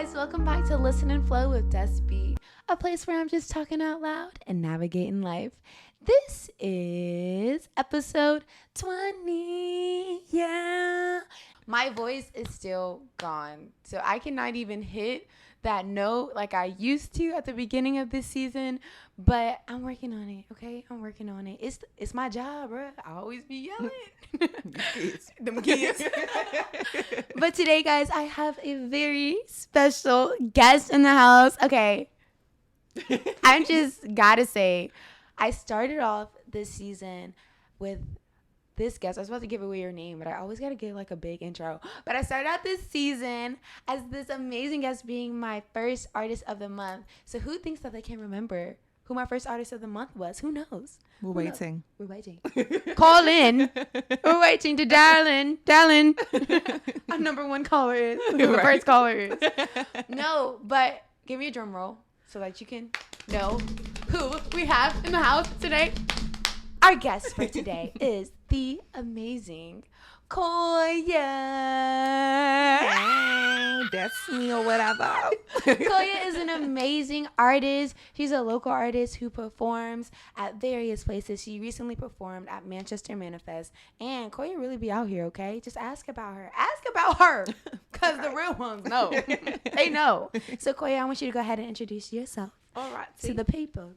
guys, welcome back to Listen and Flow with Despy, a place where I'm just talking out loud and navigating life. This is episode 20. Yeah. My voice is still gone, so I cannot even hit that note like I used to at the beginning of this season, but I'm working on it, okay? I'm working on it. It's my job, bro. I always be yelling. Them kids. But today, guys, I have a very special guest in the house. Okay. I just gotta say, I started off this season with this guest. I was about to give away your name, but I always got to give like a big intro. But I started out this season as this amazing guest being my first artist of the month. So who thinks that they can remember who my first artist of the month was? Who knows? We're waiting. We're waiting. Call in. We're waiting to dial in. Our number one caller is. The first caller is. No, but give me a drum roll so that you can know who we have in the house today. Our guest for today is the amazing Quoyah. Hey, that's me or whatever. Quoyah is an amazing artist. She's a local artist who performs at various places. She recently performed at Manchester Manifest. And Quoyah really be out here, okay? Just ask about her. Ask about her. Because the real ones know. They know. So, Quoyah, I want you to go ahead and introduce yourself. All right. To the people.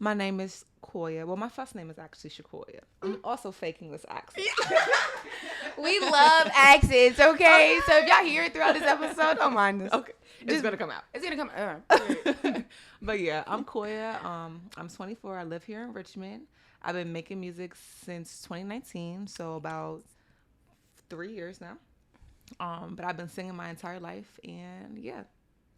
My name is Quoyah. Well, my first name is actually Shakoya. I'm also faking this accent. We love accents, okay? So if y'all hear it throughout this episode, don't mind us. Okay. It's going to come out. It's going to come out. But yeah, I'm Quoyah. I'm 24. I live here in Richmond. I've been making music since 2019, so about 3 years now. But I've been singing my entire life, and yeah,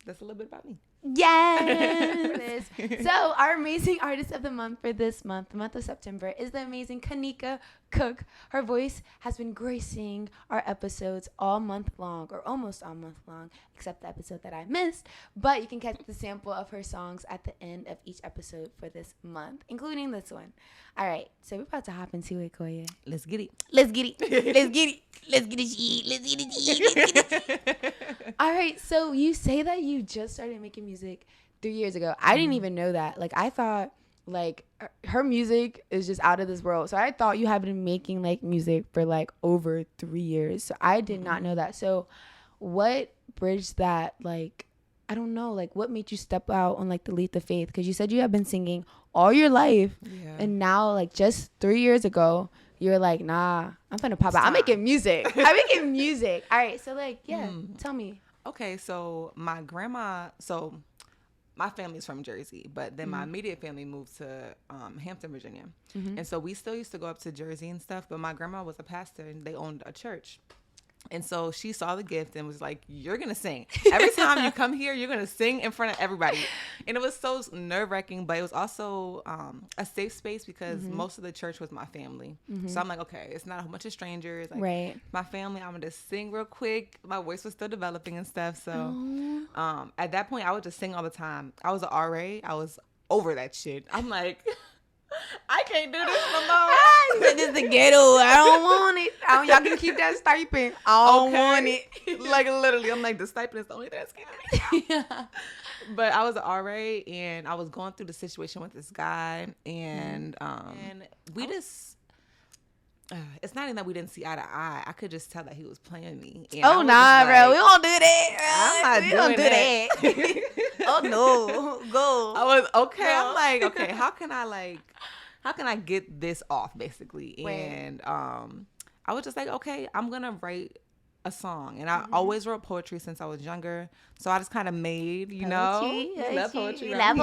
that's a little bit about me. Yes. So our amazing artist of the month for this month, the month of September, is the amazing KENNEKA Cook. Her voice has been gracing our episodes all month long, or almost all month long, except the episode that I missed. But you can catch the sample of her songs at the end of each episode for this month, including this one. All right, so we're about to hop into it, Quoyah. Let's get it. Let's get it. Let's get it. Let's get it. Let's get it. Let's get it. All right, so you say that you just started making music 3 years ago. I didn't even know that. Like, I thought, like, her music is just out of this world. So I thought you had been making, like, music for, like, over 3 years. So I did not know that. So what bridged that, like, I don't know, like, what made you step out on, like, the leap of faith? Because you said you have been singing all your life. Yeah. And now, like, just 3 years ago, you're like, nah, I'm finna pop out. I'm making music. I'm making music. All right. So, like, yeah, tell me. Okay, so my family's from Jersey, but then my immediate family moved to Hampton, Virginia. And so we still used to go up to Jersey and stuff, but my grandma was a pastor and they owned a church. And so she saw the gift and was like, you're going to sing. Every time you come here, you're going to sing in front of everybody. And it was so nerve-wracking, but it was also a safe space because most of the church was my family. So I'm like, okay, it's not a bunch of strangers. Like, right. My family, I'm going to sing real quick. My voice was still developing and stuff. So at that point, I would just sing all the time. I was an RA. I was over that shit. I'm like... I can't do this no more. This is the ghetto. I don't want it. Y'all can keep that stipend. I don't want it. Like, literally, I'm like, the stipend is the only thing that's keeping me. Yeah. But I was an RA, and I was going through the situation with this guy, and we just... it's not even that we didn't see eye to eye. I could just tell that he was playing me. And oh, nah, bro. We don't do that. I'm not doing that. Oh, no. Go. I was, okay. I'm like, okay, how can I get this off, basically? Right. And I was just like, okay, I'm going to write a song. And I always wrote poetry since I was younger. So I just kind of made, you know. Love poetry around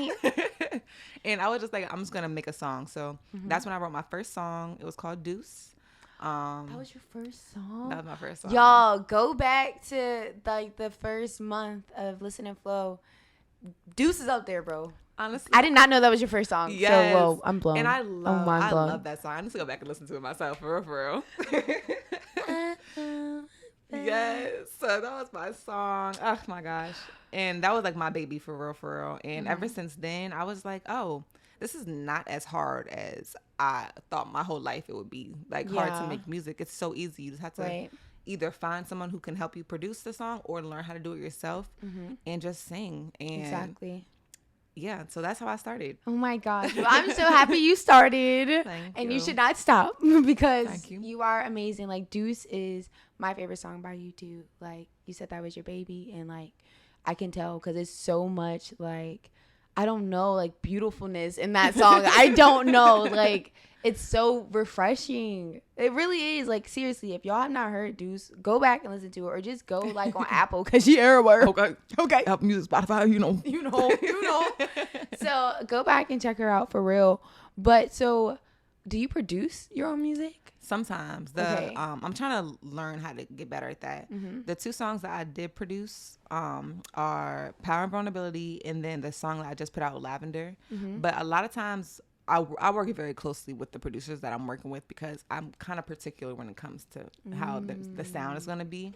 here. And I was just like, I'm just going to make a song. So that's when I wrote my first song. It was called Deuce. That was your first song? That was my first song. Y'all, go back to like the first month of Listen and Flow. Deuce is up there, bro. Honestly, I did not know that was your first song. Yes. So, whoa, I'm blown. And I love that song. I need to go back and listen to it myself, for real. Yes. So that was my song. Oh, my gosh. And that was like my baby, for real. And ever since then, I was like, oh, this is not as hard as I thought my whole life it would be. Like, hard to make music. It's so easy. You just have to either find someone who can help you produce the song or learn how to do it yourself and just sing. And Exactly. yeah, so that's how I started. Oh my gosh. Well, I'm so happy you started. Thank and you. you should not stop because Thank you. you are amazing. Like, Deuce is my favorite song by you too. Like, you said that was your baby, and like I can tell because it's so much like, I don't know, like beautifulness in that song. I don't know. Like, it's so refreshing. It really is. Like, seriously, if y'all have not heard Deuce, go back and listen to it, or just go like on Apple because she everywhere. Okay. Apple Music, Spotify, you know. So go back and check her out for real. But so, do you produce your own music? Sometimes I'm trying to learn how to get better at that. The 2 songs that I did produce are Power and Vulnerability, and then the song that I just put out, Lavender. But a lot of times I work very closely with the producers that I'm working with because I'm kind of particular when it comes to how the sound is going to be.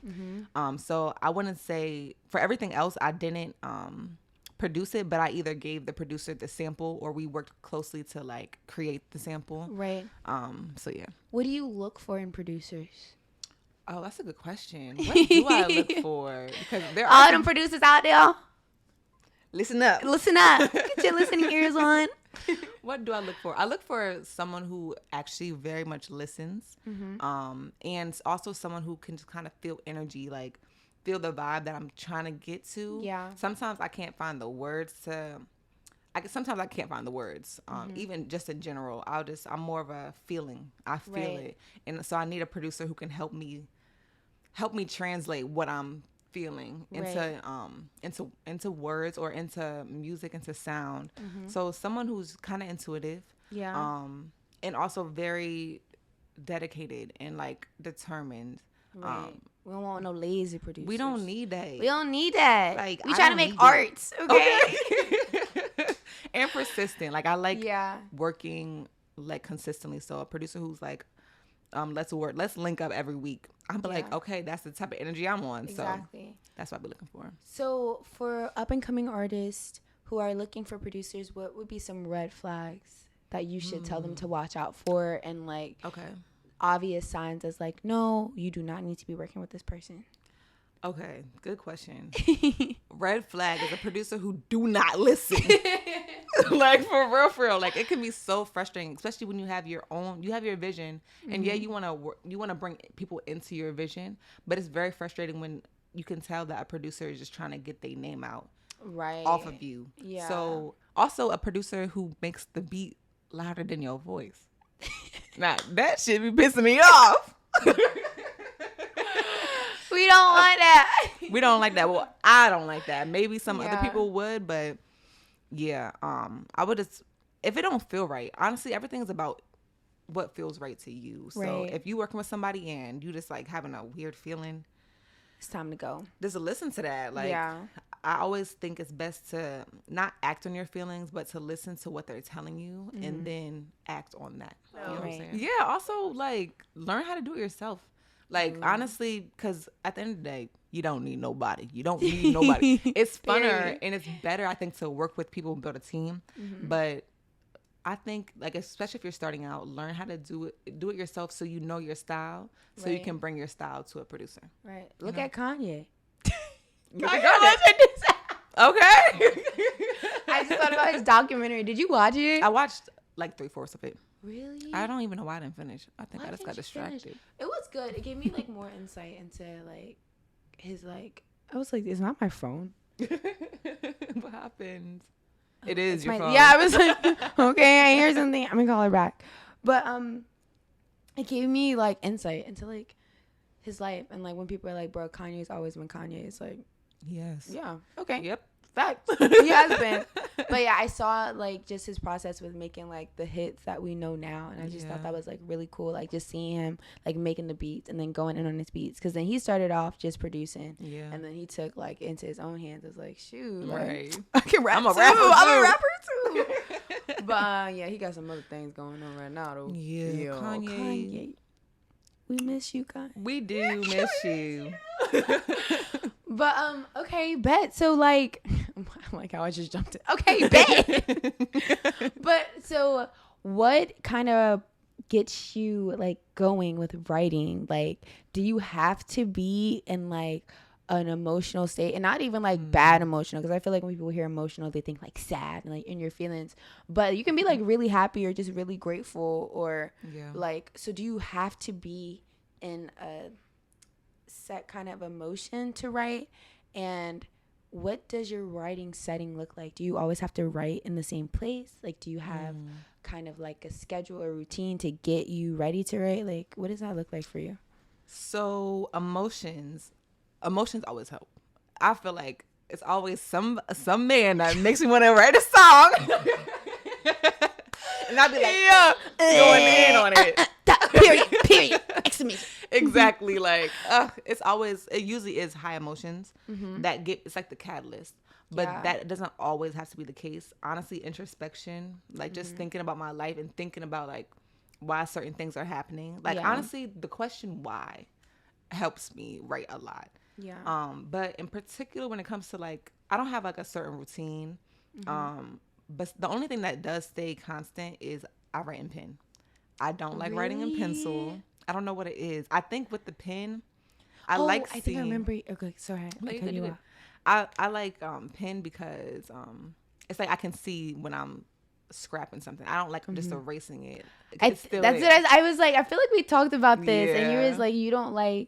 So I wouldn't say for everything else I didn't produce it, but I either gave the producer the sample or we worked closely to like create the sample. Right. So yeah. What do you look for in producers? Oh, that's a good question. What do I look for? Because there are all them producers out there. Listen up. Get your listening ears on. What do I look for? I look for someone who actually very much listens, and also someone who can just kind of feel energy, like feel the vibe that I'm trying to get to. Yeah. Sometimes I can't find the words sometimes I can't find the words. Even just in general, I'm more of a feeling. I feel it, and so I need a producer who can help me translate what I'm feeling into words or into music, into sound. So someone who's kind of intuitive, and also very dedicated and like determined. Right. We don't want no lazy producers. We don't need that. Like, we trying to make arts, okay? And persistent. Like, I like working like consistently. So a producer who's like, let's link up every week. I'm like, okay, that's the type of energy I'm on. Exactly. So that's what I'll be looking for. So for up and coming artists who are looking for producers, what would be some red flags that you should tell them to watch out for, and like obvious signs as like, no, you do not need to be working with this person? Okay, good question. Red flag is a producer who do not listen. Like, for real. Like, it can be so frustrating, especially when you have your vision, and you want to bring people into your vision, but it's very frustrating when you can tell that a producer is just trying to get their name out off of you. Yeah. So also a producer who makes the beat louder than your voice. Now that shit be pissing me off. We don't want that. We don't like that. Well, I don't like that. Maybe some other people would, but yeah. I would just, if it don't feel right, honestly, everything's about what feels right to you. So if you working with somebody and you just like having a weird feeling, it's time to go. Just listen to that. Like, I always think it's best to not act on your feelings, but to listen to what they're telling you and then act on that. You know what I'm saying? Yeah. Also, like, learn how to do it yourself. Like, honestly, because at the end of the day, you don't need nobody. It's funner and it's better, I think, to work with people and build a team. But I think, like, especially if you're starting out, learn how to do it yourself so you know your style, so you can bring your style to a producer. Right. Look at Kanye. Kanye. Okay. I just thought about his documentary. Did you watch it? I watched like 3/4 of it. Really? I don't even know why I didn't finish. I think I just got distracted. It was good. It gave me like more insight into like his like. I was like, it's not my phone. What happened? It is your phone. Yeah, I was like, okay, I hear something. I'm gonna call her back. But it gave me like insight into like his life, and like when people are like, bro, Kanye's always been Kanye. It's like, yes. Yeah. Okay. Yep. Fact. He has been. But yeah, I saw like just his process with making like the hits that we know now, and I just thought that was like really cool, like just seeing him like making the beats and then going in on his beats, because then he started off just producing, and then he took like into his own hands. It was like, shoot, like, I can rap. I'm a rapper too. But yeah, he got some other things going on right now though. Yeah, Kanye. We miss you, Kanye. We do miss you. But okay, bet. So like, I like how I just jumped in. Okay, bet. But so, what kind of gets you like going with writing? Like, do you have to be in like an emotional state, and not even like bad emotional, because I feel like when people hear emotional they think like sad and like in your feelings, but you can be like really happy or just really grateful, or like, so do you have to be in a set kind of emotion to write? And what does your writing setting look like? Do you always have to write in the same place? Like, do you have kind of like a schedule or routine to get you ready to write? Like, what does that look like for you? So emotions always help. I feel like it's always some man that makes me want to write a song. And I'll be like, going in on it. Period. Exclamation. Exactly. Like, it usually is high emotions it's like the catalyst. But that doesn't always have to be the case. Honestly, introspection, like just thinking about my life and thinking about like why certain things are happening. Like, honestly, the question why helps me write a lot. Yeah. But in particular, when it comes to like, I don't have like a certain routine. But the only thing that does stay constant is I write in pen. I don't like writing in pencil. I don't know what it is. I think with the pen, I think I remember. Okay, sorry. I like pen because it's like I can see when I'm scrapping something. I don't like just erasing it. That's it. I was like, I feel like we talked about this, and you was like, you don't like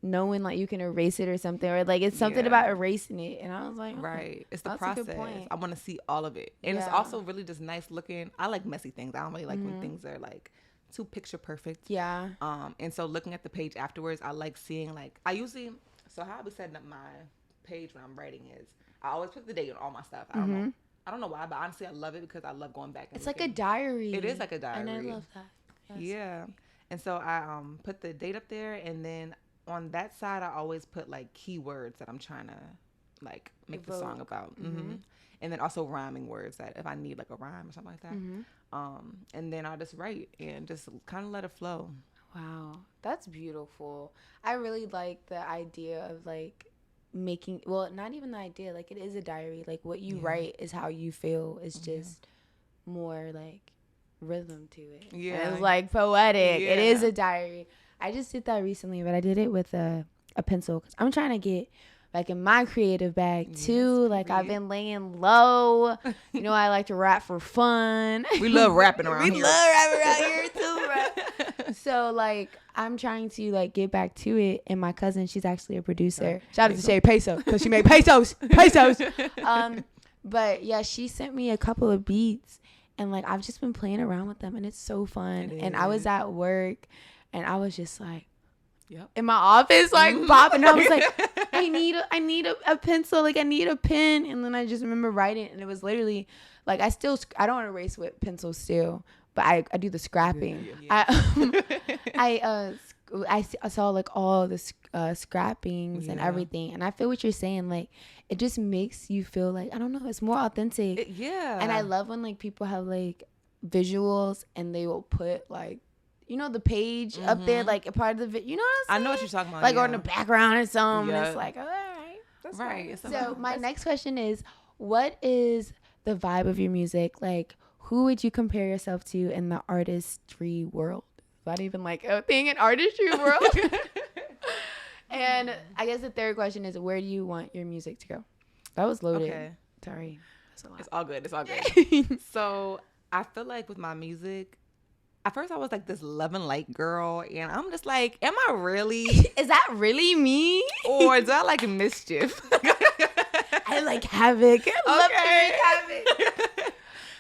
knowing like you can erase it or something, or like it's something about erasing it, and I was like, right, it's the process. I want to see all of it, and it's also really just nice looking. I like messy things. I don't really like when things are like too picture perfect. Yeah. And so looking at the page afterwards, I like seeing like so how I be setting up my page when I'm writing is I always put the date on all my stuff. I don't know why, but honestly I love it because I love going back and it's looking. Like a diary. It is like a diary, and I love that. Yes. Yeah. And so I put the date up there, and then on that side I always put like keywords that I'm trying to like make the song about. And then also rhyming words that if I need like a rhyme or something like that. And then I'll just write and just kind of let it flow. Wow, that's beautiful. I really like the idea of like making, well, not even the idea, like it is a diary. Like what you write is how you feel. It's just more like rhythm to it. Yeah, it's like poetic. It is a diary. I just did that recently, but I did it with a pencil because I'm trying to get like in my creative bag too. Like I've been laying low. You know, I like to rap for fun. We love rapping around here. We love rapping around here too, right? So like I'm trying to like get back to it. And my cousin, she's actually a producer. Shout out to Shay Peso because she made pesos. But yeah, she sent me a couple of beats, and like I've just been playing around with them, and it's so fun. And I was at work, and I was just like, in my office, like bopping. I was like, I need a pencil, like I need a pen. And then I just remember writing, and it was literally like I don't erase with pencil still, but I do the scrapping. I saw like all the scrappings and everything, and I feel what you're saying. Like it just makes you feel like, I don't know, it's more authentic. And I love when like people have like visuals and they will put like, you know, the page up there, like a part of the video. You know what I'm saying? I know what you're talking about. Like, or in the background or something. And it's like, all right. That's right. So my next question is, what is the vibe of your music? Like, who would you compare yourself to in the artistry world? Not even like a thing in artistry world. And I guess the third question is, where do you want your music to go? That was loaded. Okay. Sorry. That's a lot. It's all good. It's all good. So I feel like with my music, at first I was like this love and light girl, and I'm just like, am I really? Is that really me? Or is that like mischief? I like havoc. I love havoc.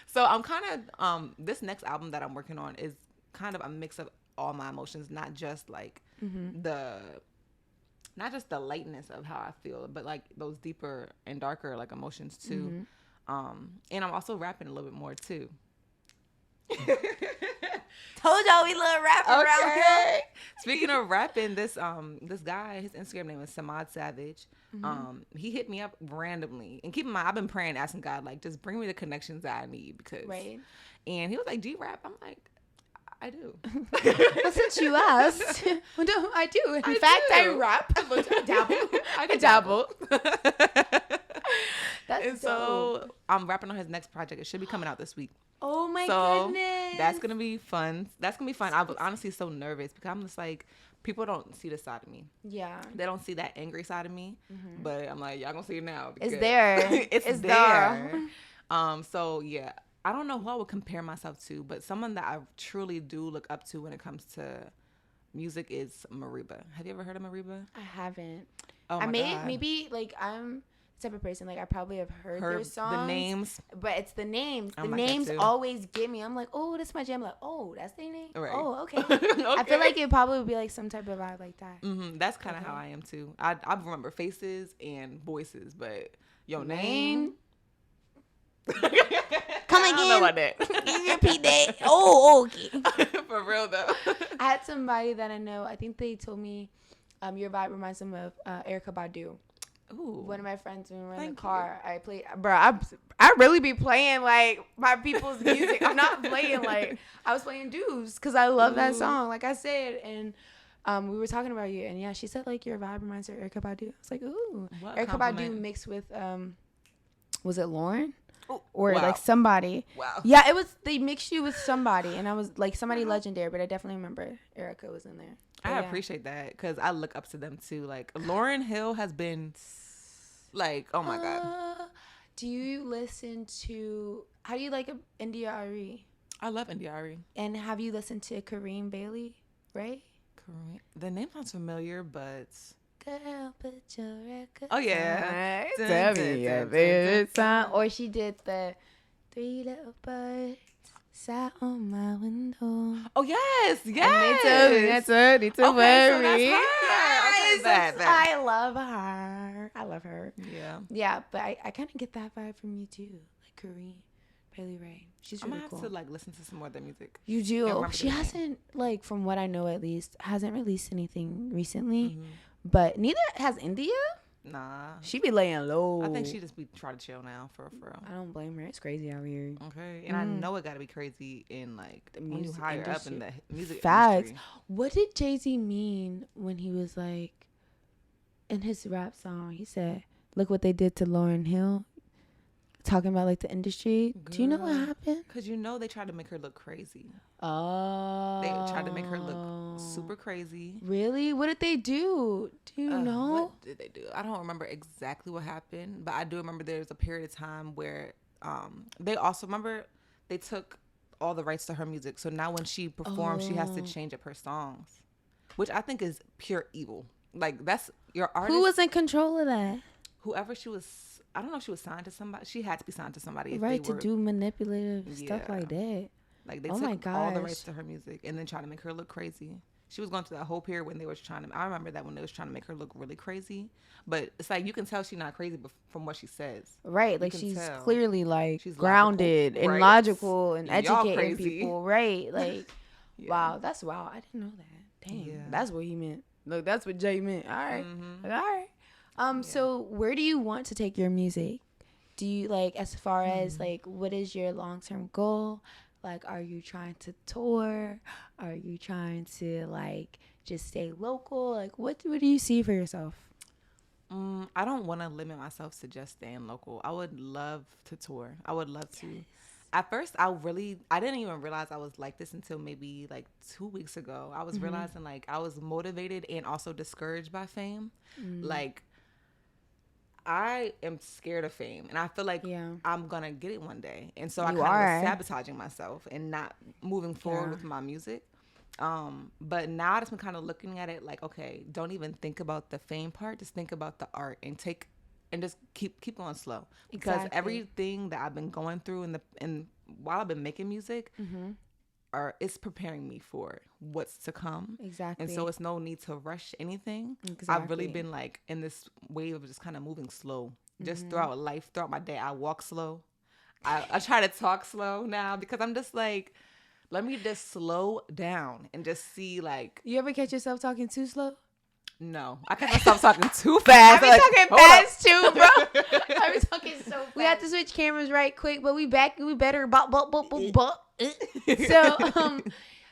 So I'm kind of, this next album that I'm working on is kind of a mix of all my emotions, not just like not just the lightness of how I feel, but like those deeper and darker like emotions too. And I'm also rapping a little bit more too. Told y'all we love rapping around here. Speaking of rapping, this guy, his Instagram name is Samad Savage. He hit me up randomly, and keep in mind, I've been praying, asking God, like, just bring me the connections that I need, because and he was like, do you rap? I'm like, I do. Well, since you asked, well, no, I do. In fact, I rap. I dabble. That's and so I'm rapping on his next project. It should be coming out this week. Oh my goodness. That's gonna be fun. I was honestly so nervous because I'm just like, people don't see this side of me. Yeah. They don't see that angry side of me. But I'm like, y'all gonna see it now. It's there. it's there. So yeah, I don't know who I would compare myself to, but someone that I truly do look up to when it comes to music is Mariba. Have you ever heard of Mariba? I haven't. Oh my God. Maybe like I'm the type of person like I probably have heard their songs. The names. But it's the names. The like names always get me. I'm like, oh, that's my jam. Like, oh, that's their name. Right. Oh, okay. I feel like it probably would be like some type of vibe like that. That's kind of how I am too. I remember faces and voices, but your name. Come again. I don't know about that. Can you repeat that? Oh, okay. For real though. I had somebody that I know. I think they told me, your vibe reminds them of Erykah Badu. Ooh. One of my friends, when we were in the car, I played, bro. I really be playing like my people's music. I'm not playing like I was playing Deuce because I love that song. Like I said, and we were talking about you, and yeah, she said like your vibe reminds her of Erykah Badu. I was like, ooh, Erykah Badu mixed with was it Lauren? Or like somebody. Wow. Yeah, it was. They mixed you with somebody, and I was like somebody legendary, but I definitely remember Erykah was in there. But I appreciate that because I look up to them too. Like Lauryn Hill has been, like, oh my God. Do you listen to? How do you like India Arie? I love India Arie. And have you listened to Kareem Bailey? Right. Kareem. The name sounds familiar, but. Girl, put your record. Oh yeah. Tell me a favorite song. Or she did the 3 little birds sat on my window. Oh yes. And they told me that's what they told me. So that's her. I love her. Yeah. Yeah, but I kind of get that vibe from you too, like Kareem Bailey Ray. She's really cool. I'm gonna have to like listen to some more of their music. You do. She hasn't, like, from what I know at least, hasn't released anything recently. But neither has India. Nah. She be laying low. I think she just be trying to chill now for real. I don't blame her. It's crazy out here. Okay. And I know it got to be crazy in like the music higher up in the music Facts. industry. What did Jay-Z mean when he was like, in his rap song, he said, look what they did to Lauryn Hill? Talking about like the industry. Girl, do you know what happened? Because they tried to make her look crazy. Oh. They tried to make her look super crazy. Really? What did they do? Do you know? What did they do? I don't remember exactly what happened, but I do remember there was a period of time where they also, remember, they took all the rights to her music. So now when she performs, she has to change up her songs, which I think is pure evil. Like, that's your artist. Who was in control of that? Whoever she was. I don't know if she was signed to somebody. She had to be signed to somebody. Right, to do manipulative stuff like that. Like, they took all the rights to her music and then tried to make her look crazy. She was going through that whole period when they were trying to, I remember that when they was trying to make her look really crazy. But it's like, you can tell she's not crazy from what she says. Right, like she's clearly like she's grounded logical, and logical and educating people. Right, like, wow, that's wow. I didn't know that. Damn, that's what he meant. Look, that's what Jay meant. All right, all right. So where do you want to take your music? Do you like, as far as like, what is your long-term goal? Like, are you trying to tour? Are you trying to like just stay local? Like, what do you see for yourself? I don't want to limit myself to just staying local. I would love to tour. I would love to. At first, I didn't even realize I was like this until maybe like 2 weeks ago. I was realizing like I was motivated and also discouraged by fame. Like, I am scared of fame, and I feel like I'm gonna get it one day, and so I kind of was sabotaging myself and not moving forward with my music. But now I just been kind of looking at it like, okay, don't even think about the fame part, just think about the art and just keep going slow, because everything that I've been going through and while I've been making music, it's preparing me for what's to come. Exactly. And so it's no need to rush anything. Exactly. I've really been like in this wave of just kind of moving slow. Just throughout life, throughout my day, I walk slow. I try to talk slow now because I'm just like, let me just slow down and just see like. You ever catch yourself talking too slow? No, I catch myself talking too fast. I be talking fast too, bro. I be talking so fast. We have to switch cameras right quick, but we back. We better bop. So,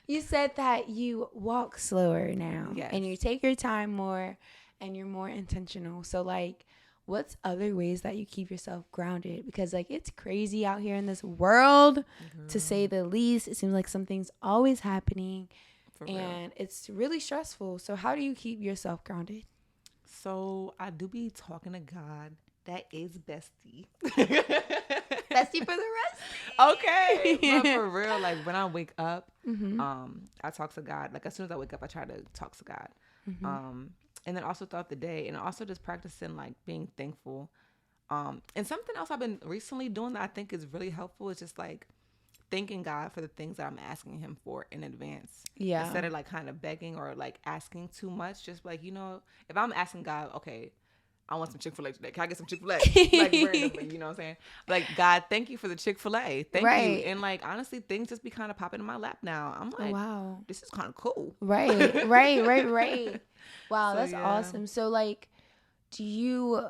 you said that you walk slower now, and you take your time more, and you're more intentional. So, like, what's other ways that you keep yourself grounded? Because like it's crazy out here in this world, to say the least. It seems like something's always happening, and it's really stressful. So how do you keep yourself grounded? So I do be talking to God. That is bestie. Bestie for the rest. Okay. But for real, like when I wake up, I talk to God. Like as soon as I wake up, I try to talk to God. And then also throughout the day, and also just practicing like being thankful. And something else I've been recently doing that I think is really helpful is just like thanking God for the things that I'm asking him for in advance. Yeah. Instead of like kind of begging or like asking too much, just like, you know, if I'm asking God, okay, I want some Chick-fil-A today. Can I get some Chick-fil-A? Like randomly, you know what I'm saying? Like, God, thank you for the Chick-fil-A. Thank you. And like, honestly, things just be kind of popping in my lap now. I'm like, wow, this is kind of cool. Right. Wow, so, that's awesome. So like, do you,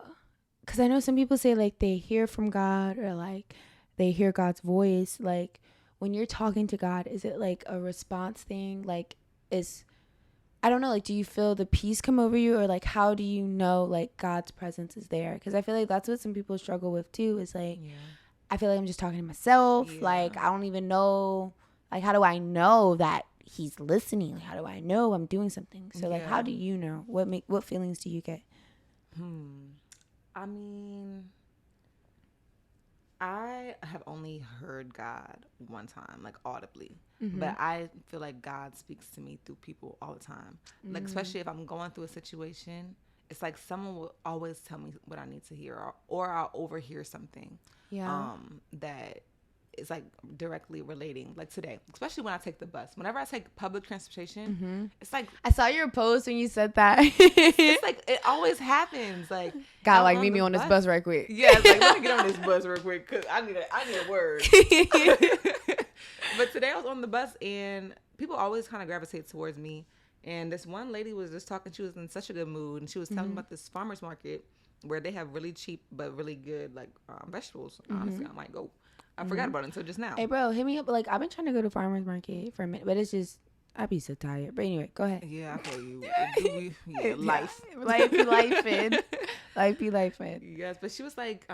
because I know some people say like they hear from God or like they hear God's voice. Like when you're talking to God, is it like a response thing? Like I don't know, like, do you feel the peace come over you, or like, how do you know like God's presence is there? Because I feel like that's what some people struggle with too, is like, I feel like I'm just talking to myself. Like, I don't even know, like, how do I know that he's listening? Like, how do I know I'm doing something? So like, how do you know? What feelings do you get? I mean, I have only heard God one time, like audibly. But I feel like God speaks to me through people all the time. Like, especially if I'm going through a situation, it's like someone will always tell me what I need to hear, or I'll overhear something that is like directly relating. Like today, especially when I take the bus. Whenever I take public transportation, it's like, I saw your post when you said that. It's like it always happens. Like, God, like, meet me on this bus right quick. Yeah, it's like, let me get on this bus real quick because I need a word. But today I was on the bus and people always kind of gravitate towards me. And this one lady was just talking. She was in such a good mood, and she was telling me about this farmer's market where they have really cheap but really good like vegetables. Honestly, I might go. I forgot about it until just now. Hey, bro, hit me up. Like, I've been trying to go to farmer's market for a minute, but it's just, I'd be so tired. But anyway, go ahead. Yeah, I feel you. Life be lifing. Yes, but she was like,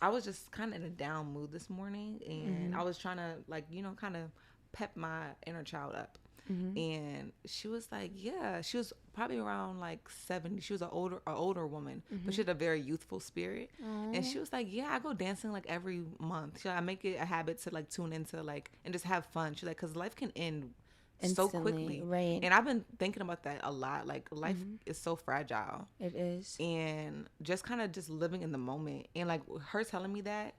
I was just kind of in a down mood this morning, and I was trying to like, you know, kind of pep my inner child up. And she was like, yeah, she was probably around like 70. She was an older woman, but she had a very youthful spirit. And she was like, yeah, I go dancing like every month. I make it a habit to like tune into like and just have fun. She's like, because life can end instantly, so quickly, right? And I've been thinking about that a lot. Like, life is so fragile. It is. And just kind of just living in the moment. And like her telling me that,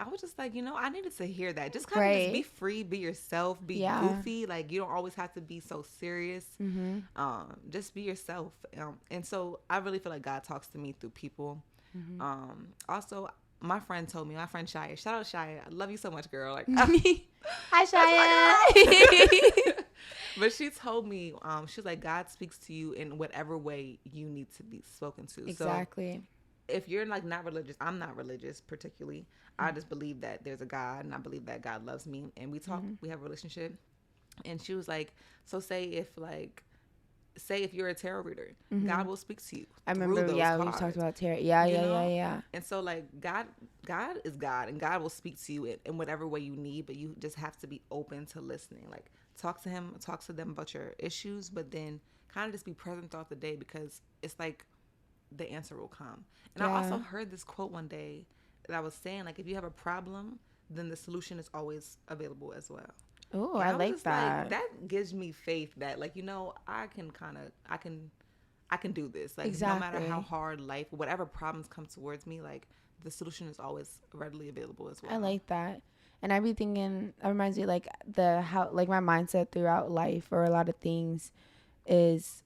I was just like, you know, I needed to hear that. Just kind of just be free, be yourself, be goofy. Like, you don't always have to be so serious. Just be yourself. And so I really feel like God talks to me through people. Also, my friend Shia, shout out Shia. I love you so much, girl. Like, hi, Shia. But she told me, she's like, God speaks to you in whatever way you need to be spoken to. Exactly. So if you're like not religious, I'm not religious particularly. I just believe that there's a God, and I believe that God loves me, and we talk, we have a relationship. And she was like, so say if you're a tarot reader, God will speak to you. I remember, we talked about tarot. Yeah. And so like God is God, and God will speak to you in whatever way you need, but you just have to be open to listening. Like, talk to him, talk to them about your issues, but then kind of just be present throughout the day, because it's like the answer will come. And I also heard this quote one day that I was saying, like, if you have a problem, then the solution is always available as well. Oh, I like that. Like, that gives me faith that, like, you know, I can do this. Like, no matter how hard life, whatever problems come towards me, like, the solution is always readily available as well. I like that. And I be thinking, it reminds me, like, how my mindset throughout life or a lot of things is,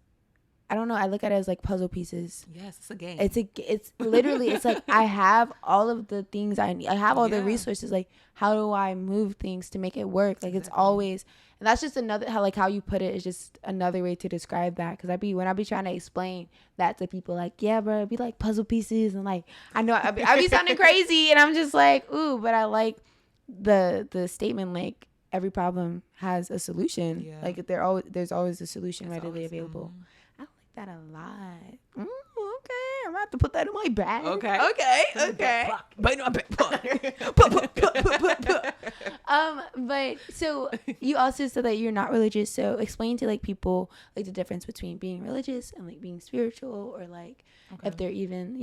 I don't know, I look at it as like puzzle pieces. Yes, it's a game. It's literally, it's like, I have all of the things I need. I have all the resources. Like, how do I move things to make it work? Like, it's always, and that's just another, how you put it is just another way to describe that. Because when I be trying to explain that to people, like, yeah, bro, it'd be like puzzle pieces. And like, I know I be sounding crazy, and I'm just like, ooh, but I like the statement, like, every problem has a solution. Yeah. Like, there's always a solution readily available. I like that a lot. Okay. I'm gonna have to put that in my bag. Okay. But so you also said that you're not religious. So explain to like people like the difference between being religious and like being spiritual, or like if they're even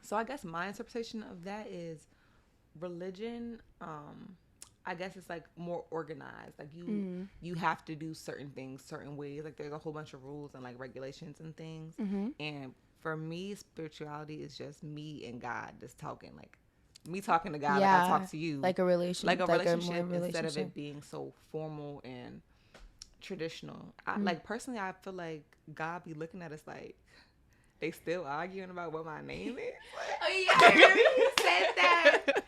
So I guess my interpretation of that is religion. I guess it's like more organized. Like you have to do certain things certain ways. Like there's a whole bunch of rules and like regulations and things. And for me, spirituality is just me and God just talking. Like me talking to God, like I talk to you, like a relationship, like a relationship instead of it being so formal and traditional. Like personally, I feel like God be looking at us like they still arguing about what my name is. Like, oh yeah, I remember you said that.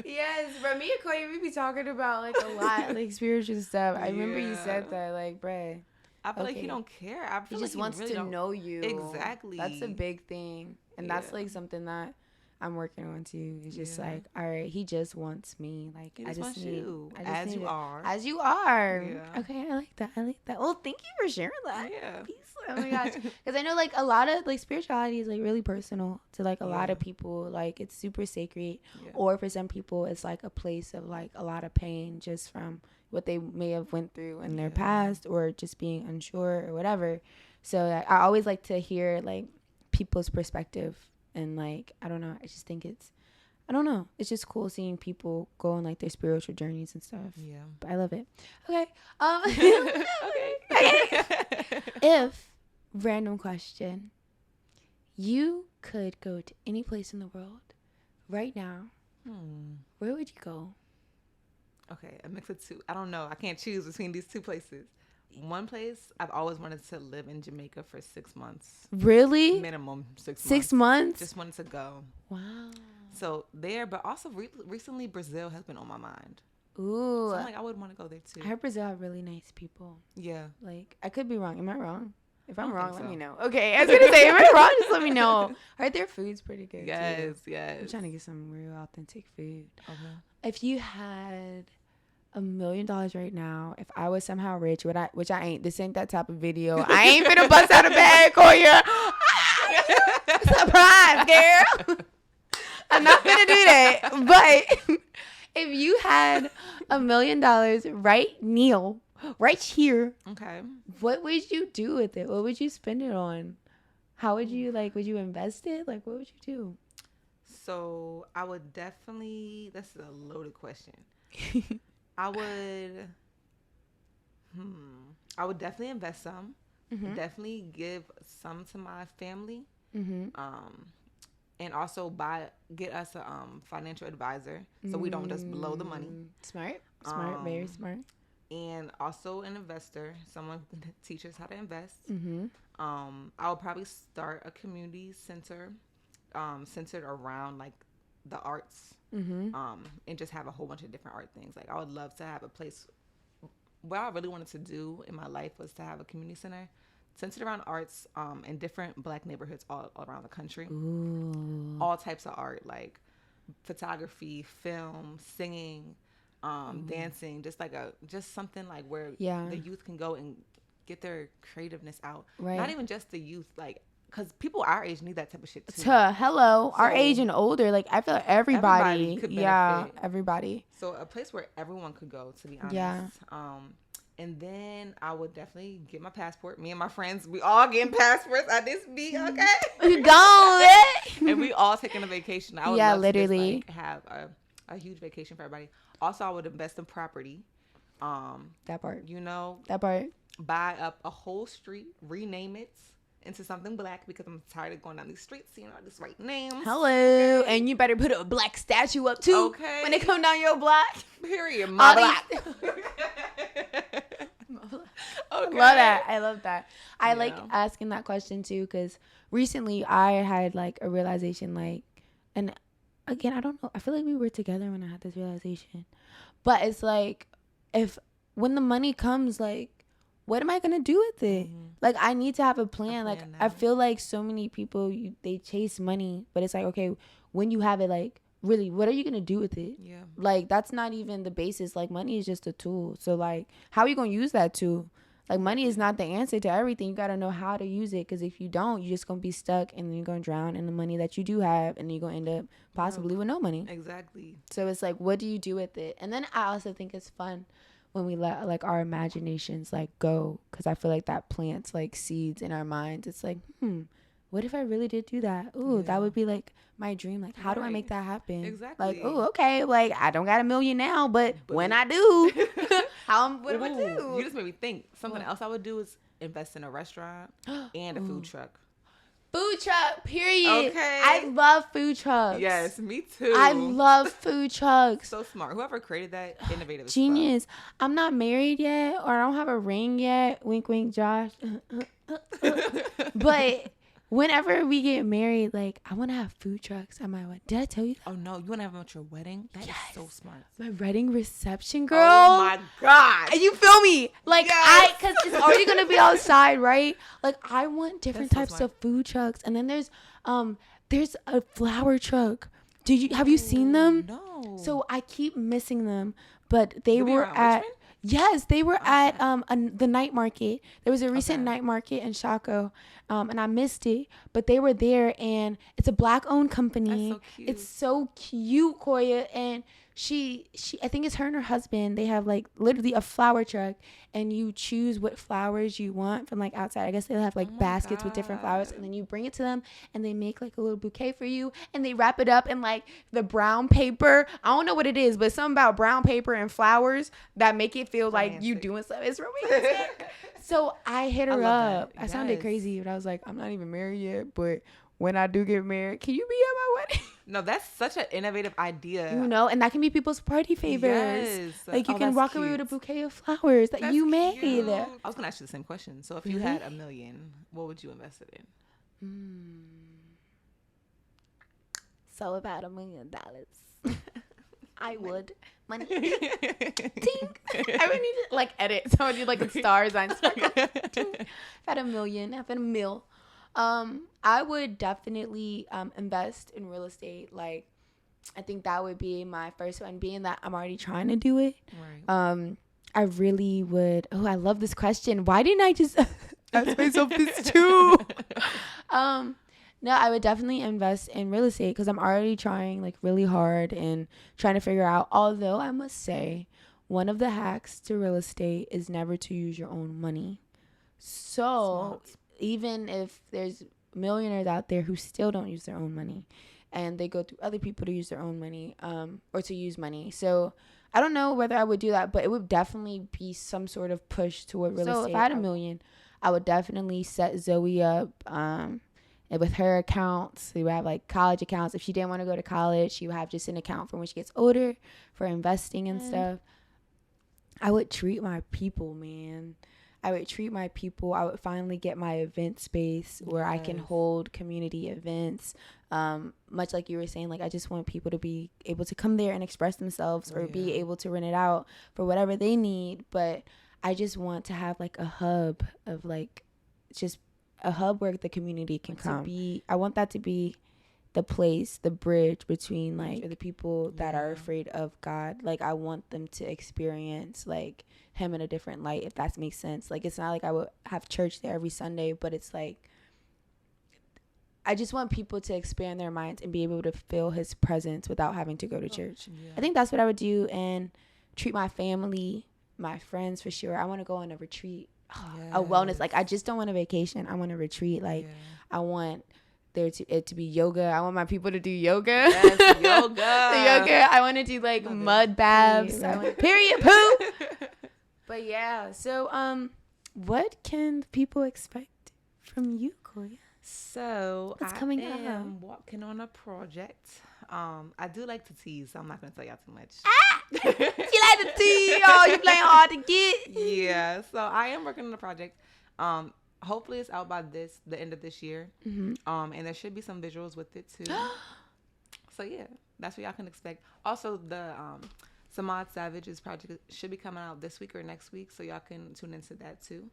Yes, but me and Quoyah, we be talking about like a lot, like spiritual stuff. I remember you said that, like, bruh. I feel like he don't care. I feel he just like wants really to know you. Exactly. That's a big thing, and that's like something that I'm working on too. It's just like, all right, he just wants me. Like, he just wants you as you are. As you are. Yeah. Okay, I like that. Well, thank you for sharing that. Yeah. Peace. Oh my gosh, because I know like a lot of like spirituality is like really personal to like a lot of people. Like it's super sacred, or for some people it's like a place of like a lot of pain just from what they may have went through in their past, or just being unsure or whatever. So I always like to hear like people's perspective, and like I don't know, I just think it's just cool seeing people go on like their spiritual journeys and stuff. Yeah, but I love it. Okay. Okay. If, random question, you could go to any place in the world right now, where would you go? Okay, a mix of two. I don't know. I can't choose between these two places. One place, I've always wanted to live in Jamaica for 6 months. Really? Minimum 6 months. 6 months? Just wanted to go. Wow. So there, but also recently Brazil has been on my mind. Ooh. So I'm like, I would want to go there too. I heard Brazil have really nice people. Yeah. Like, I could be wrong. Am I wrong? If I'm wrong, let me know. Okay, I was going to say, if I'm wrong, just let me know. I heard their food's pretty good too. Yes. I'm trying to get some real authentic food. Okay. If you had $1 million right now, if I was somehow rich, which I ain't, this ain't that type of video. I ain't finna bust out of bed, Quoyah. Surprise, girl. I'm not gonna do that. But if you had $1 million right here, okay, what would you do with it? What would you spend it on? How would you would you invest it? Like, what would you do? So I would definitely, that's a loaded question. I would definitely invest some. Definitely give some to my family. And also get us a financial advisor so we don't just blow the money. Smart, very smart. And also an investor, someone who can teach us how to invest. I would probably start a community center centered around like the arts. And just have a whole bunch of different art things. Like I would love to have a place. What I really wanted to do in my life was to have a community center centered around arts in different Black neighborhoods all around the country. Ooh. All types of art, like photography, film, singing, dancing, just something like where the youth can go and get their creativeness out. Right. Not even just the youth, like, because people our age need that type of shit too. Our age and older, like I feel like everybody could benefit. Everybody. So a place where everyone could go, to be honest. Yeah. And then I would definitely get my passport. Me and my friends, we all getting passports at this beat, okay? Go. And we all taking a vacation. I would love literally to just, have a huge vacation for everybody. Also, I would invest in property. That part. That part. Buy up a whole street, rename it into something Black, because I'm tired of going down these streets, just write names. Hello. Okay. And you better put a Black statue up too. Okay. When they come down your block. Period. My Black. Okay. I love that. I like asking that question too, because recently I had like a realization, like, and again, I don't know, I feel like we were together when I had this realization, but it's like, when the money comes, like, what am I gonna do with it? Like, I need to have a plan. Like, I feel like so many people, they chase money, but it's like, okay, when you have it, like, really, what are you gonna do with it? Yeah. Like, that's not even the basis. Like, money is just a tool. So, like, how are you gonna use that tool? Like, money is not the answer to everything. You got to know how to use it, because if you don't, you're just going to be stuck, and then you're going to drown in the money that you do have, and you're going to end up possibly with no money. Exactly. So it's like, what do you do with it? And then I also think it's fun when we let like our imaginations like go, because I feel like that plants like seeds in our minds. It's like, what if I really did do that? Ooh, that would be like my dream. Like, how do I make that happen? Exactly. Like, oh, okay, like I don't got $1 million now, but when I do, what do I do? You just made me think. Something else I would do is invest in a restaurant and a food truck. Food truck, period. Okay. I love food trucks. Yes, me too. I love food trucks. So smart. Whoever created that, innovative. Genius. I'm not married yet, or I don't have a ring yet. Wink, wink, Josh. But whenever we get married, like, I want to have food trucks at my wedding. Did I tell you that? Oh, no. You want to have them at your wedding? That is so smart. My wedding reception, girl. Oh, my God. You feel me? Like, because it's already going to be outside, right? Like, I want different types of food trucks. And then there's a flower truck. Have you seen them? No. So I keep missing them, but they were at Richmond? Yes, they were at the night market. There was a recent night market in Chaco, and I missed it. But they were there, and it's a Black-owned company. That's so cute. It's so cute, Quoyah, and she I think it's her and her husband. They have like literally a flower truck, and you choose what flowers you want from like outside. I guess they'll have like baskets with different flowers, and then you bring it to them, and they make like a little bouquet for you, and they wrap it up in like the brown paper. I don't know what it is, but something about brown paper and flowers that make it feel like you doing something. It's romantic. So I hit her up. I sounded crazy, but I was like, I'm not even married yet, but when I do get married, can you be at my wedding? No, that's such an innovative idea. You know, and that can be people's party favors. Yes. Like, you can walk away with a bouquet of flowers that you made. Cute. I was going to ask you the same question. So if you had $1 million, what would you invest it in? So about $1 million. I would. Money. Tink. I would need to like edit. So I would do like a stars on circle. If I had $1 million, if I had $1 mil. I would definitely invest in real estate. Like, I think that would be my first one, being that I'm already trying to do it. Right. I really would. Oh, I love this question. Why didn't I just ask myself this too? No, I would definitely invest in real estate, because I'm already trying like really hard and trying to figure out. Although I must say, one of the hacks to real estate is never to use your own money. So even if there's millionaires out there who still don't use their own money, and they go through other people to use their own money, or to use money. So I don't know whether I would do that, but it would definitely be some sort of push toward real estate. So if I had $1 million, I would definitely set Zoe up with her accounts. We would have like college accounts. If she didn't want to go to college, she would have just an account for when she gets older for investing and stuff. I would treat my people, man. I would treat my people. I would finally get my event space where I can hold community events. Much like you were saying, like, I just want people to be able to come there and express themselves, or be able to rent it out for whatever they need. But I just want to have like a hub of like, just a hub where the community can come. I want that to be the place, the bridge between like the people that are afraid of God. Like, I want them to experience like him in a different light, if that makes sense. Like, it's not like I would have church there every Sunday, but it's like, I just want people to expand their minds and be able to feel his presence without having to go to church. I think that's what I would do, and treat my family, my friends for sure. I want to go on a retreat, a wellness. Like, I just don't want a vacation. I want a retreat. Like, I want it to be yoga. I want my people to do yoga. Yes, yoga. I want to do like mud baths. Period poo. But yeah, so what can people expect from you, Quoyah? So what's coming up? I am working on a project. I do like to tease, so I'm not gonna tell y'all too much. You like to tease? Oh, you playing hard to get. Yeah. So I am working on a project. Hopefully it's out by the end of this year. And there should be some visuals with it too. So yeah, that's what y'all can expect. Also, the Samad Savage's project should be coming out this week or next week, so y'all can tune into that too.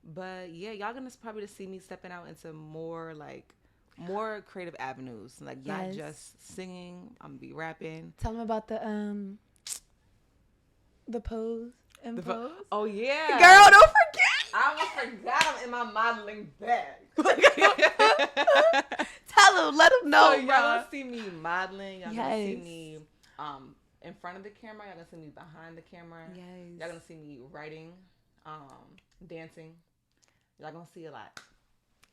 But yeah, y'all gonna probably just see me stepping out into more creative avenues, like not just singing. I'm gonna be rapping. Tell them about the pose. and pose. Oh yeah, girl, don't forget. I almost forgot I'm in my modeling bag. Tell them, let them know, So y'all gonna see me modeling. Y'all gonna see me in front of the camera. Y'all gonna see me behind the camera. Yes. Y'all gonna see me writing, dancing. Y'all gonna see a lot.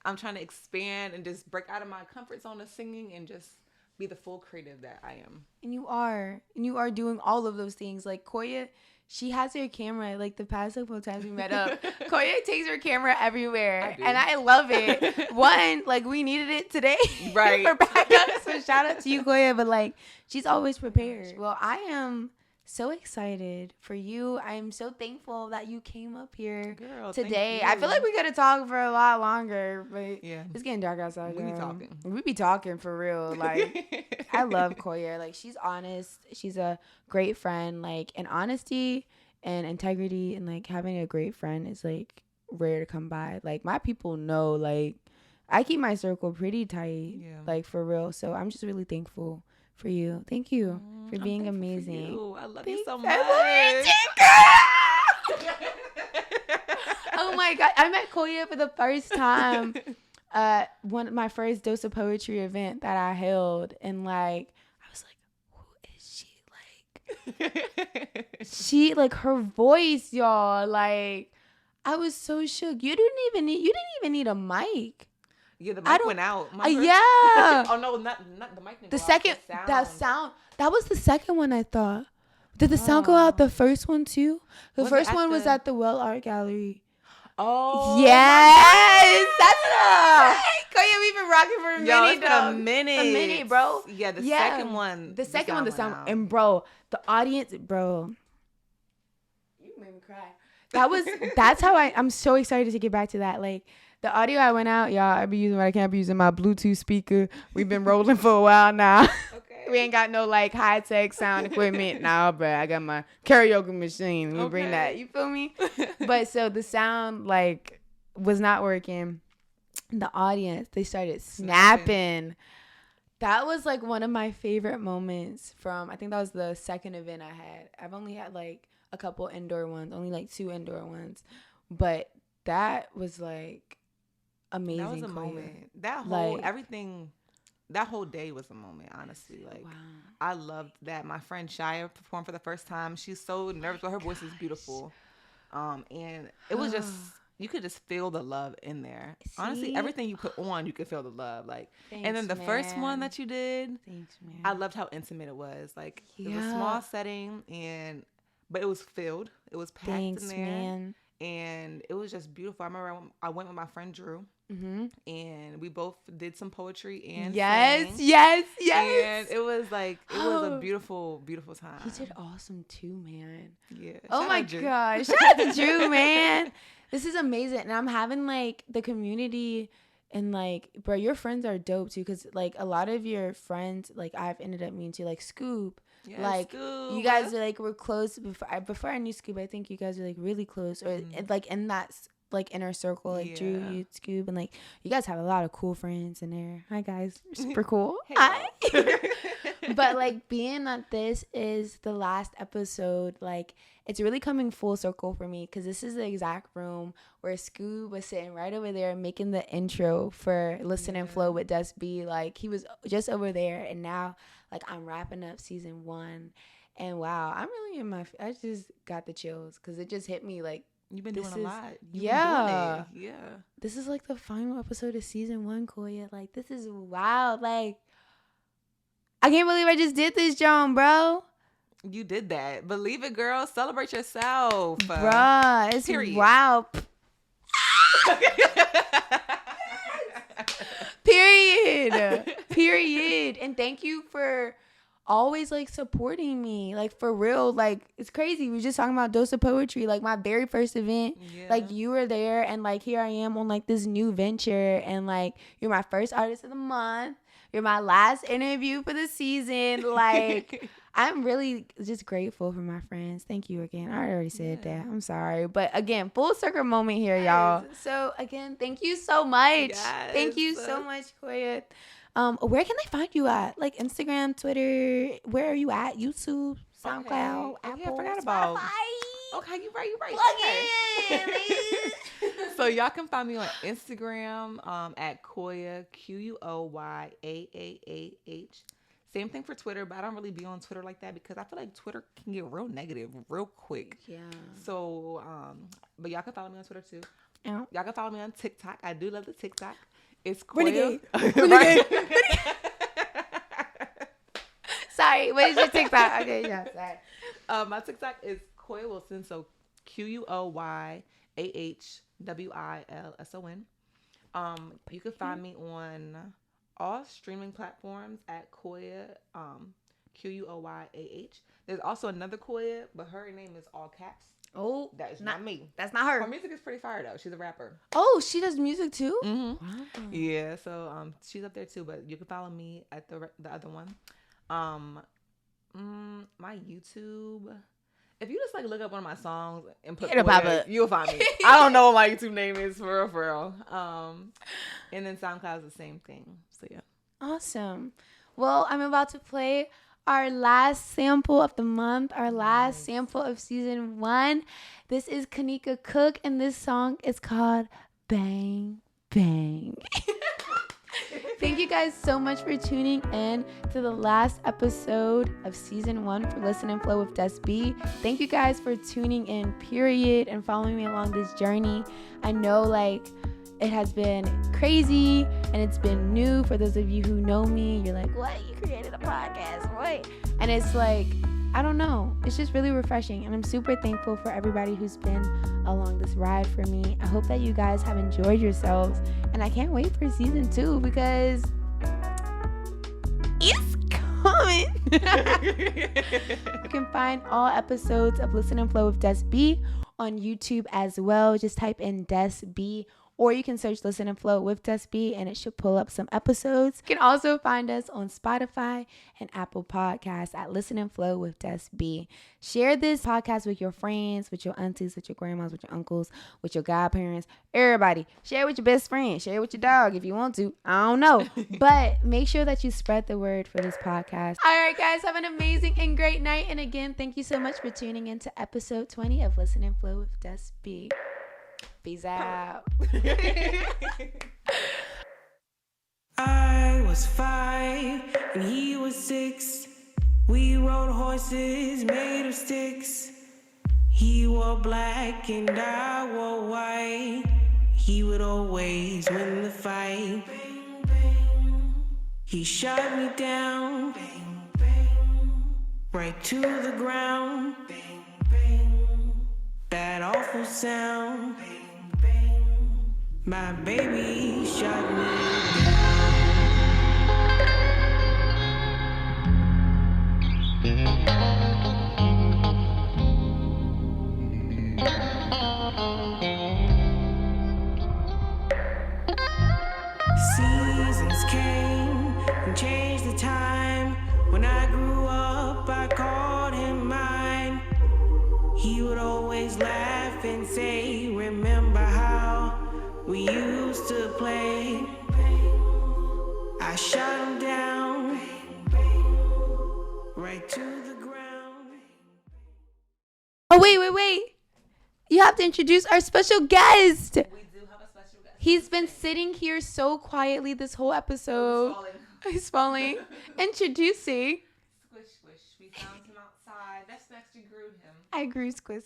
I'm trying to expand and just break out of my comfort zone of singing and just be the full creative that I am. And you are doing all of those things. Like Quoyah, she has her camera. Like the past couple times we met up, Quoyah takes her camera everywhere, and I love it. One, like we needed it today, right? For backup. So shout out to you, Quoyah. But like, she's always prepared. Well, I am so excited for you. I am so thankful that you came up here today. I feel like we could have talked for a lot longer, but it's getting dark outside. We be talking for real. Like, I love Quoyah. Like, she's honest. She's a great friend. Like, and honesty and integrity and like having a great friend is like rare to come by. Like, my people know. Like, I keep my circle pretty tight. Like, for real. So I'm just really thankful for you. Thank you for being amazing. I love you so much. Oh my God. I met Quoyah for the first time. My first Dose of Poetry event that I held. And like, I was like, who is she? Like, she, like, her voice, y'all. Like, I was so shook. You didn't even need a mic. Yeah, the mic went out. Yeah. Oh no, not the mic. The second, that sound. That was the second one. I thought. Did the sound go out? The first one too. The first one was at the Well Art Gallery. Oh yes, that's it. Quoyah, we've been rocking for a minute. A minute, bro. Yeah, the second one. The second one, the sound, and bro, the audience, bro. You made me cry. That's how I'm so excited to get back to that. Like. The audio I went out, y'all, I can't be using my Bluetooth speaker. We've been rolling for a while now. Okay. We ain't got no like high tech sound equipment now, but I got my karaoke machine. We bring that. You feel me? But so the sound like was not working. The audience, they started snapping. That was like one of my favorite moments from, I think that was the second event I had. I've only had like a couple indoor ones, only like 2 indoor ones. But that was like amazing. That was a moment. That whole everything, that whole day was a moment. Honestly, like I loved that. My friend Shia performed for the first time. She's so nervous, but her voice is beautiful. And it was just you could just feel the love in there. Honestly, everything you put on, you could feel the love. Like, and then the first one that you did, I loved how intimate it was. Like it was a small setting, but it was filled. It was packed in there. Man. And it was just beautiful. I remember I went with my friend Drew, and we both did some poetry and sang. Yes. And it was like a beautiful, beautiful time. He did awesome too, man. Yeah. Oh my gosh, shout out to Drew, man. This is amazing, and I'm having like the community, and like, bro, your friends are dope too, because like a lot of your friends, like I've ended up meeting too, like Scoop. Yes, like Scoop. You guys are like were close before I knew Scoop. I think you guys are like really close, or like in that like inner circle, like Drew, you, Scoop, and like you guys have a lot of cool friends in there. Hi guys, super cool. Hi. But like being that this is the last episode, like it's really coming full circle for me, because this is the exact room where Scoob was sitting right over there making the intro for Listen and Flow with Des B. Like he was just over there, and now like I'm wrapping up season 1, and wow, I'm really I just got the chills, because it just hit me like you've been doing a lot. Yeah. This is like the final episode of season 1, Quoyah. Like this is wild. Like I can't believe I just did this, John, bro. You did that. Believe it, girl. Celebrate yourself. Bruh, it's wild. Period. And thank you for always like supporting me. Like for real. Like it's crazy. We were just talking about Dose of Poetry. Like my very first event. Like you were there, and like here I am on like this new venture, and like you're my first artist of the month. You're my last interview for the season. Like, I'm really just grateful for my friends. Thank you again. I already said that. I'm sorry. But again, full circle moment here, y'all. So again, thank you so much. Yes. Thank you so much, Quoyah. Where can they find you at? Like Instagram, Twitter. Where are you at? YouTube, SoundCloud, Apple, I forgot about Spotify. Okay, you right. Plug Okay. So y'all can find me on Instagram at Quoyah, QUOYAHH. Same thing for Twitter, but I don't really be on Twitter like that because I feel like Twitter can get real negative real quick. Yeah. So, but y'all can follow me on Twitter too. Yeah. Y'all can follow me on TikTok. I do love the TikTok. It's Renegade. Quoyah. Sorry, what is your TikTok? Okay, yeah, sorry. My TikTok is Quoyah Wilson, so QUOYAHWILSON. You can find me on all streaming platforms at Quoyah, QUOYAH. There's also another Quoyah, but her name is all caps. Oh, that is not me. That's not her. Her music is pretty fire though. She's a rapper. Oh, she does music too. Mm-hmm. Wow. Yeah, so she's up there too, but you can follow me at the other one. My YouTube. If you just like look up one of my songs and put Quoyah, you'll find me. I don't know what my YouTube name is for real. And then SoundCloud is the same thing. So yeah. Awesome. Well, I'm about to play our last sample of the month, our last sample of season 1. This is KENNEKA COOK, and this song is called Bang Bang. Thank you guys so much for tuning in to the last episode of season 1 for Listen and Flow with Des B. Thank you guys for tuning in, period, and following me along this journey. I know it has been crazy and it's been new for those of you who know me. You're like, what? You created a podcast? What? And it's I don't know. It's just really refreshing. And I'm super thankful for everybody who's been along this ride for me. I hope that you guys have enjoyed yourselves. And I can't wait for season 2 because it's coming. You can find all episodes of Listen and Flow with Des B on YouTube as well. Just type in Des B. Or you can search Listen and Flow with Des B and it should pull up some episodes. You can also find us on Spotify and Apple Podcasts at Listen and Flow with Des B. Share this podcast with your friends, with your aunties, with your grandmas, with your uncles, with your godparents, everybody. Share it with your best friend. Share it with your dog if you want to. I don't know. But make sure that you spread the word for this podcast. All right, guys. Have an amazing and great night. And again, thank you so much for tuning in to episode 20 of Listen and Flow with Des B. Peace out. I was 5 and he was 6. We rode horses made of sticks. He wore black and I wore white. He would always win the fight. Bang, bang. He shot me down. Bang, bang. Right to the ground. Bang, bang. That awful sound. Bang. My baby shot me Seasons came and changed the time. When I grew up, I called him mine. He would always laugh and say, remember how we used to play. I shot him down, right to the ground. Oh, wait. You have to introduce our special guest. We do have a special guest. He's been sitting here so quietly this whole episode. He's falling. Introducing. Squish. We found him outside. That's next. You grew him. I grew Squish.